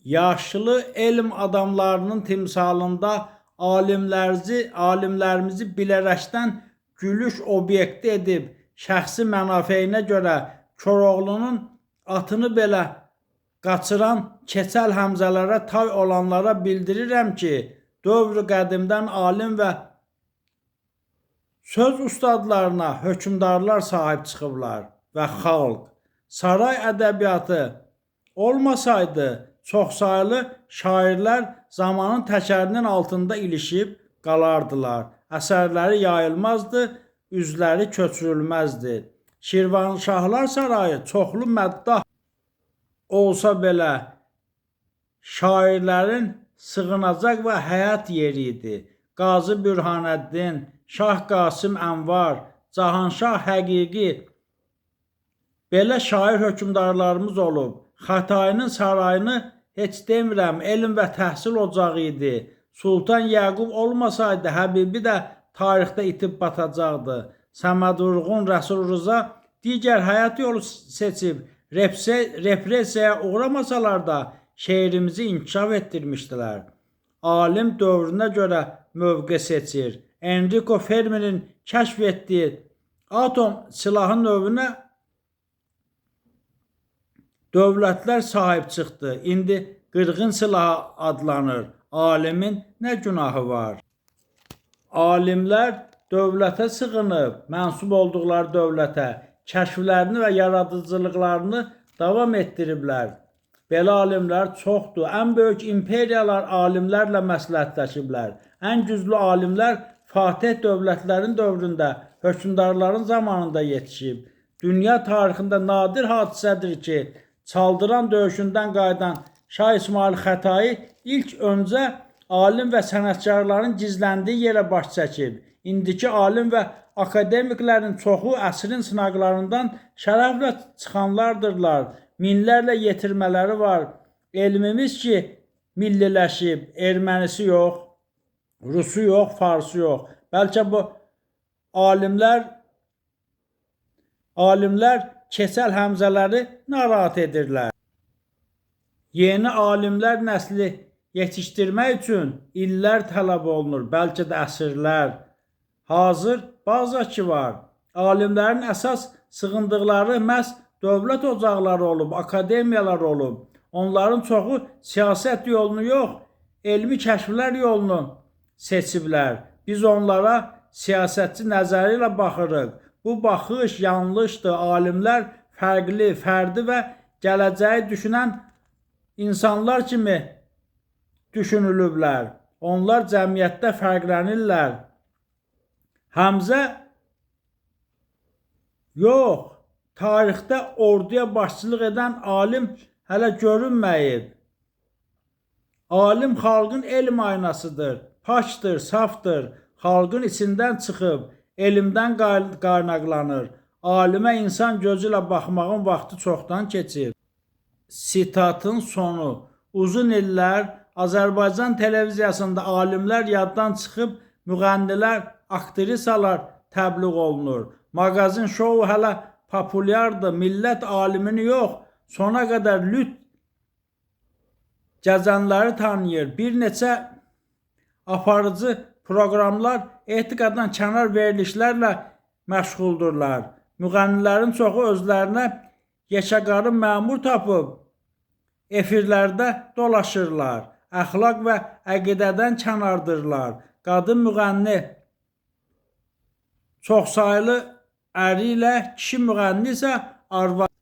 yaşlı elm adamlarının timsalında alimlərimizi bilərəkdən gülüş obyekti edib, şəxsi mənafeyinə görə Koroğlunun atını belə qaçıran keçəl həmzələrə tay olanlara bildirirəm ki, dövr-ü qədimdən alim və söz ustadlarına hökmdarlar sahib çıxıblar və xalq. Saray ədəbiyyatı olmasaydı, çoxsaylı şairlər zamanın təkərinin altında ilişib qalardılar. Əsərləri yayılmazdı, üzləri köçürülməzdi. Şirvanşahlar sarayı çoxlu məddah olsa belə şairlərin sığınacaq və həyat yeri idi. Qazı Bürhanəddin, Şah Qasım Ənvar, Cahanşah Həqiqi belə şair hökmdarlarımız olub. Xətayinin sarayını heç demirəm, elm və təhsil ocağı idi. Sultan Yaqub olmasaydı, Həbibi də tarixdə itib batacaqdı. Səməd Vurğun, Rəsul Rıza digər həyat yolu seçib, repressiyaya uğramasalar da şeirimizi inkişaf etdirmişdilər. Alim dövrünə görə mövqe seçir. Enrico Fermi'nin kəşf etdiyi atom silahı növünə dövlətlər sahib çıxdı. İndi qırğın silahı adlanır. Alimin nə günahı var? Alimlər dövlətə sığınıb, mənsub olduqları dövlətə, kəşflərini və yaradıcılıqlarını davam etdiriblər. Belə alimlər çoxdur. Ən böyük imperiyalar alimlərlə məsləhətləşiblər. Ən güclü alimlər Fatih dövlətlərin dövründə, hökmdarların zamanında yetişib. Dünya tarixində nadir hadisədir ki, Çaldıran döyüşündən qayıdan Şah İsmail Xətai ilk öncə alim və sənətkarların gizləndiyi yerə baş çəkib. İndiki alim və akademiklərin çoxu əsrin sınaqlarından şərəflə çıxanlardırlar. Minlərlə yetirmələri var. Elmimiz ki, milliləşib, ermənisi yox, rusu yox, farsı yox. Bəlkə bu alimlər keçəl həmzələri narahat edirlər. Yeni alimlər nəsli yetişdirmək üçün illər tələb olunur, bəlkə də əsrlər. Hazır bazı var. Alimlərin əsas sığındıqları məhz dövlət ocaqları olub, akademiyalar olub. Onların çoxu siyasət yolunu yox, elmi kəşflər yolunu seçiblər. Biz onlara siyasətçi nəzəri ilə baxırıq. Bu baxış yanlışdır. Alimlər fərqli, fərdi və gələcəyi düşünən insanlar kimi düşünülüblər. Onlar cəmiyyətdə fərqlənirlər. Həmzə yox, tarixdə orduya başçılıq edən alim hələ görünməyib. Alim xalqın elm aynasıdır, paçdır, safdır, xalqın içindən çıxıb, elmdən qaynaqlanır. Alimə insan gözü ilə baxmağın vaxtı çoxdan keçib. Sitatın sonu. Uzun illər Azərbaycan televiziyasında alimlər yaddan çıxıb, müğənnilər, aktrisalar təbliğ olunur. Maqazin şovu hələ populyardır. Millət alimini yox, sona qədər lüt gəzənləri tanıyır. Bir neçə aparıcı proqramlar etikadan kənar verilişlərlə məşğuldurlar. Müğənnilərin çoxu özlərinə yekəqarı məmur tapıb efirlərdə dolaşırlar. Əxlaq və əqidədən kənardırlar. Qadın müğənni çoxsaylı əri ilə, kişi müğənni isə arvadı.